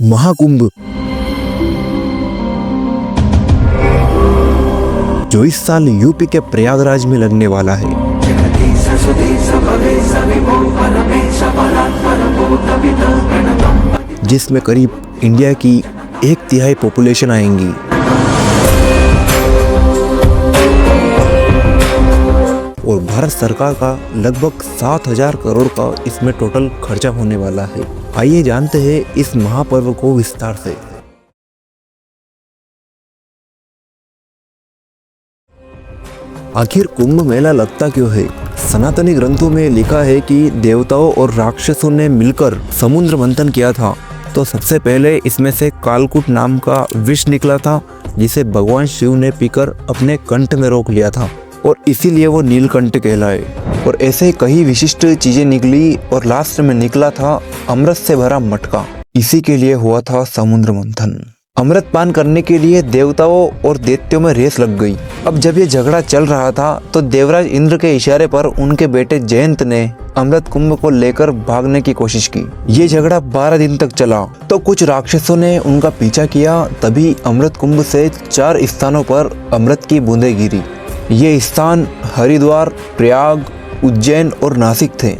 महाकुंभ, जो इस साल यूपी के प्रयागराज में लगने वाला है, जिसमें करीब इंडिया की 1/3 पॉपुलेशन आएंगी। और भारत सरकार का लगभग 7,000 करोड़ का इसमें टोटल खर्चा होने वाला है। आइए जानते हैं इस महापर्व को विस्तार से। आखिर कुंभ मेला लगता क्यों है? सनातनी ग्रंथों में लिखा है कि देवताओं और राक्षसों ने मिलकर समुद्र मंथन किया था, तो सबसे पहले इसमें से कालकूट नाम का विष निकला था, जिसे भगवान शिव ने पीकर अपने कंठ में रोक लिया था और इसीलिए वो नीलकंठ कहलाए। और ऐसे कई विशिष्ट चीजें निकली और लास्ट में निकला था अमृत से भरा मटका। इसी के लिए हुआ था समुद्र मंथन। अमृत पान करने के लिए देवताओं और दैत्यों में रेस लग गई। अब जब ये झगड़ा चल रहा था तो देवराज इंद्र के इशारे पर उनके बेटे जयंत ने अमृत कुंभ को लेकर भागने की कोशिश की। ये झगड़ा 12 दिन तक चला तो कुछ राक्षसों ने उनका पीछा किया। तभी अमृत कुंभ से 4 स्थानों पर अमृत की बूंदें गिरी। ये स्थान हरिद्वार, प्रयाग, उज्जैन और नासिक थे।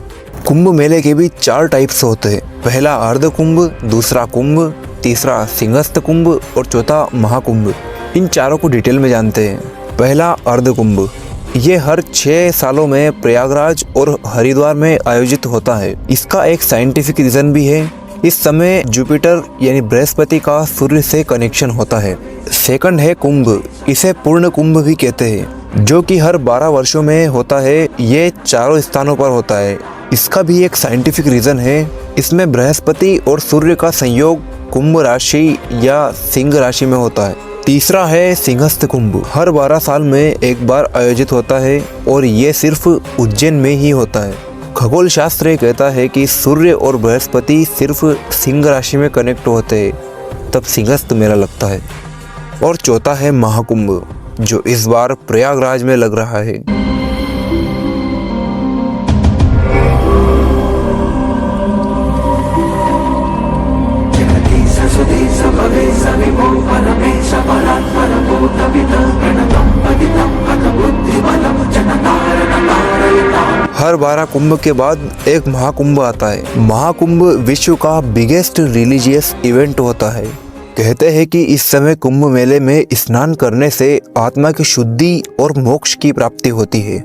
कुंभ मेले के भी 4 टाइप्स होते हैं। पहला अर्ध कुंभ, दूसरा कुंभ, तीसरा सिंहस्थ कुंभ और चौथा महाकुंभ। इन चारों को डिटेल में जानते हैं। पहला अर्ध कुंभ, ये हर 6 सालों में प्रयागराज और हरिद्वार में आयोजित होता है। इसका एक साइंटिफिक रीजन भी है। इस समय जुपिटर यानी बृहस्पति का सूर्य से कनेक्शन होता है। सेकंड है कुंभ, इसे पूर्ण कुंभ भी कहते हैं, जो कि हर 12 वर्षों में होता है। ये 4 स्थानों पर होता है। इसका भी एक साइंटिफिक रीजन है। इसमें बृहस्पति और सूर्य का संयोग कुंभ राशि या सिंह राशि में होता है। तीसरा है सिंहस्थ कुंभ, हर 12 साल में एक बार आयोजित होता है और ये सिर्फ उज्जैन में ही होता है। खगोल शास्त्र कहता है कि सूर्य और बृहस्पति सिर्फ सिंह राशि में कनेक्ट होते हैं, तब सिंहस्थ मेला लगता है। और चौथा है महाकुंभ, जो इस बार प्रयागराज में लग रहा है। हर 12 कुंभ के बाद एक महाकुंभ आता है। महाकुंभ विश्व का बिगेस्ट रिलीजियस इवेंट होता है। कहते हैं कि इस समय कुंभ मेले में स्नान करने से आत्मा की शुद्धि और मोक्ष की प्राप्ति होती है,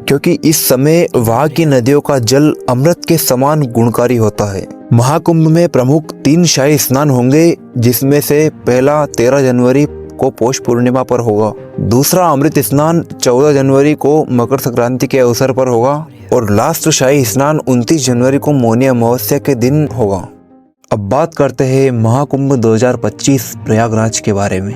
क्योंकि इस समय वहाँ की नदियों का जल अमृत के समान गुणकारी होता है। महाकुंभ में प्रमुख 3 शाही स्नान होंगे, जिसमें से पहला 13 जनवरी को पौष पूर्णिमा पर होगा, दूसरा अमृत स्नान 14 जनवरी को मकर संक्रांति के अवसर पर होगा और लास्ट शाही स्नान 29 जनवरी को मौनी अमावस्या के दिन होगा। अब बात करते हैं महाकुंभ 2025 प्रयागराज के बारे में।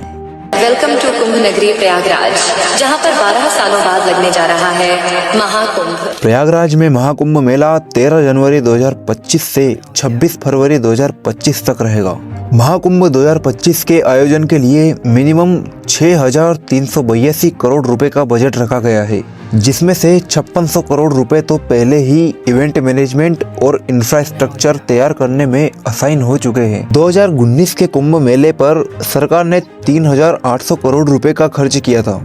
वेलकम टू कुंभ नगरी प्रयागराज, जहां पर 12 सालों बाद लगने जा रहा है महाकुंभ। प्रयागराज में महाकुंभ मेला 13 जनवरी 2025 से 26 फरवरी 2025 तक रहेगा। महाकुंभ 2025 के आयोजन के लिए मिनिमम 6,382 करोड़ रुपए का बजट रखा गया है, जिसमें से 5600 करोड़ रुपए तो पहले ही इवेंट मैनेजमेंट और इंफ्रास्ट्रक्चर तैयार करने में असाइन हो चुके हैं। 2019 के कुंभ मेले पर सरकार ने 3,800 करोड़ रुपए का खर्च किया था,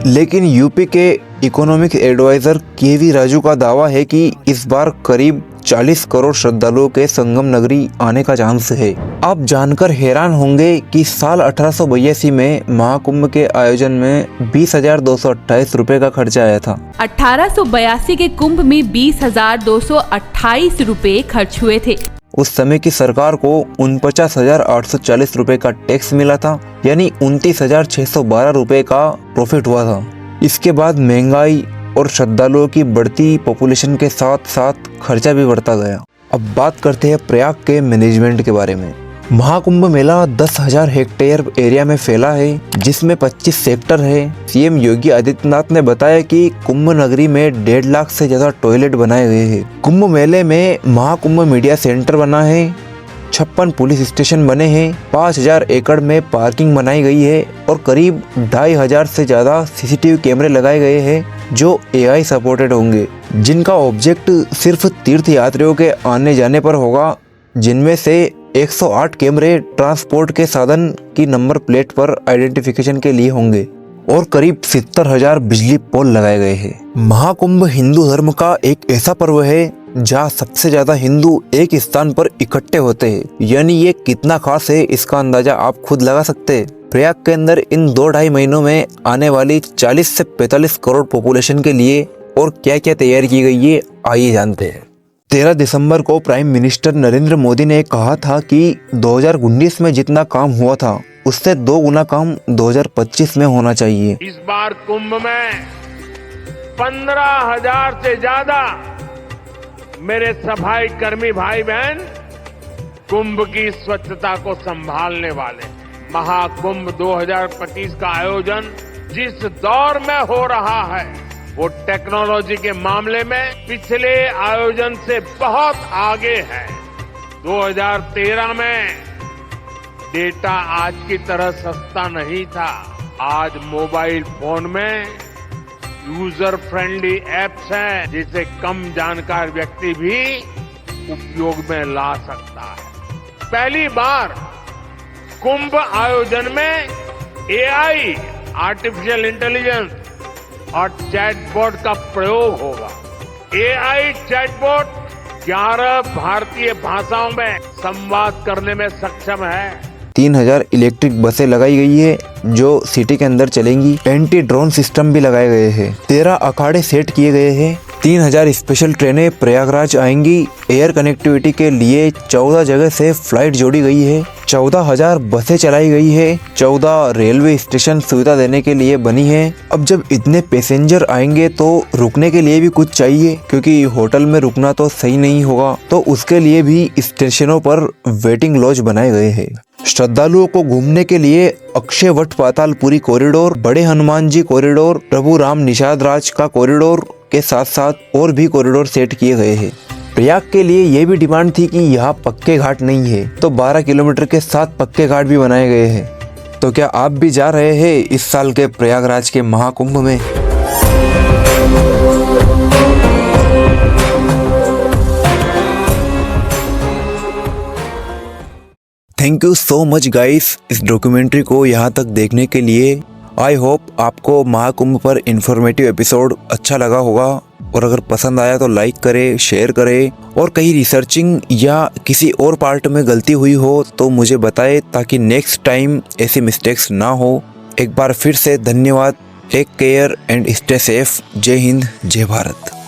लेकिन यूपी के इकोनॉमिक एडवाइजर केवी राजू का दावा है कि इस बार करीब 40 करोड़ श्रद्धालुओं के संगम नगरी आने का चांस है। आप जानकर हैरान होंगे कि साल 1882 में महाकुंभ के आयोजन में 20,228 रुपए का खर्चा आया था। 1882 के कुंभ में 20,228 रुपए खर्च हुए थे। उस समय की सरकार को 49,840 रुपए का टैक्स मिला था, यानी 29,612 रुपए का प्रॉफिट हुआ था। इसके बाद महंगाई और श्रद्धालुओं की बढ़ती पॉपुलेशन के साथ साथ खर्चा भी बढ़ता गया। अब बात करते हैं प्रयाग के मैनेजमेंट के बारे में। महाकुंभ मेला 10,000 हेक्टेयर एरिया में फैला है, जिसमें 25 सेक्टर है। सीएम योगी आदित्यनाथ ने बताया कि कुंभ नगरी में 1.5 लाख से ज्यादा टॉयलेट बनाए गए हैं। कुंभ मेले में महाकुंभ मीडिया सेंटर बना है, 56 पुलिस स्टेशन बने हैं, 5,000 एकड़ में पार्किंग बनाई गई है और करीब 2,500 से ज्यादा सीसीटीवी कैमरे लगाए गए हैं, जो AI सपोर्टेड होंगे, जिनका ऑब्जेक्ट सिर्फ तीर्थ यात्रियों के आने जाने पर होगा, जिनमें से 108 कैमरे ट्रांसपोर्ट के साधन की नंबर प्लेट पर आइडेंटिफिकेशन के लिए होंगे और करीब 70,000 बिजली पोल लगाए गए हैं। महाकुंभ हिंदू धर्म का एक ऐसा पर्व है जहाँ सबसे ज्यादा हिंदू एक स्थान पर इकट्ठे होते हैं। यानी ये कितना खास है इसका अंदाजा आप खुद लगा सकते हैं। प्रयाग के अंदर इन 2-2.5 महीनों में आने वाली 40 से 45 करोड़ पॉपुलेशन के लिए और क्या क्या तैयारी की गई है आइए जानते हैं। 13 दिसंबर को प्राइम मिनिस्टर नरेंद्र मोदी ने कहा था कि 2019 में जितना काम हुआ था उससे 2 गुना काम 2025 में होना चाहिए। इस बार कुंभ में 15,000 से ज्यादा मेरे सफाई कर्मी भाई बहन कुंभ की स्वच्छता को संभालने वाले। महाकुंभ 2025 का आयोजन जिस दौर में हो रहा है वो टेक्नोलॉजी के मामले में पिछले आयोजन से बहुत आगे है। 2013 में डेटा आज की तरह सस्ता नहीं था। आज मोबाइल फोन में यूजर फ्रेंडली एप्स हैं जिसे कम जानकार व्यक्ति भी उपयोग में ला सकता है। पहली बार कुंभ आयोजन में एआई, आर्टिफिशियल इंटेलिजेंस और चैटबॉट का प्रयोग होगा। एआई चैटबॉट 11 भारतीय भाषाओं में संवाद करने में सक्षम है। 3000 इलेक्ट्रिक बसें लगाई गई है जो सिटी के अंदर चलेंगी। एंटी ड्रोन सिस्टम भी लगाए गए हैं। 13 अखाड़े सेट किए गए हैं। 3000 स्पेशल ट्रेनें प्रयागराज आएंगी। एयर कनेक्टिविटी के लिए 14 जगह से फ्लाइट जोड़ी गई है। 14,000 बसें चलाई गई है। 14 रेलवे स्टेशन सुविधा देने के लिए बनी है। अब जब इतने पैसेंजर आएंगे तो रुकने के लिए भी कुछ चाहिए, क्योंकि होटल में रुकना तो सही नहीं होगा, तो उसके लिए भी स्टेशनों पर वेटिंग लॉज बनाए गए हैं। श्रद्धालुओं को घूमने के लिए अक्षय वट पातालपुरी कॉरिडोर, बड़े हनुमान जी कॉरिडोर, प्रभु राम निषाद राज का कॉरिडोर के साथ साथ और भी कॉरिडोर सेट किए गए हैं। प्रयाग के लिए ये भी डिमांड थी कि यहाँ पक्के घाट नहीं है, तो 12 किलोमीटर के 7 पक्के घाट भी बनाए गए हैं। तो क्या आप भी जा रहे हैं इस साल के प्रयागराज के महाकुंभ में? Thank you so much guys इस डॉक्यूमेंट्री को यहाँ तक देखने के लिए। आई होप आपको महाकुंभ पर इंफॉर्मेटिव एपिसोड अच्छा लगा होगा, और अगर पसंद आया तो लाइक करें, शेयर करें, और कहीं रिसर्चिंग या किसी और पार्ट में गलती हुई हो तो मुझे बताएं ताकि नेक्स्ट टाइम ऐसी मिस्टेक्स ना हो। एक बार फिर से धन्यवाद। Take care and stay safe. जय हिंद, जय भारत।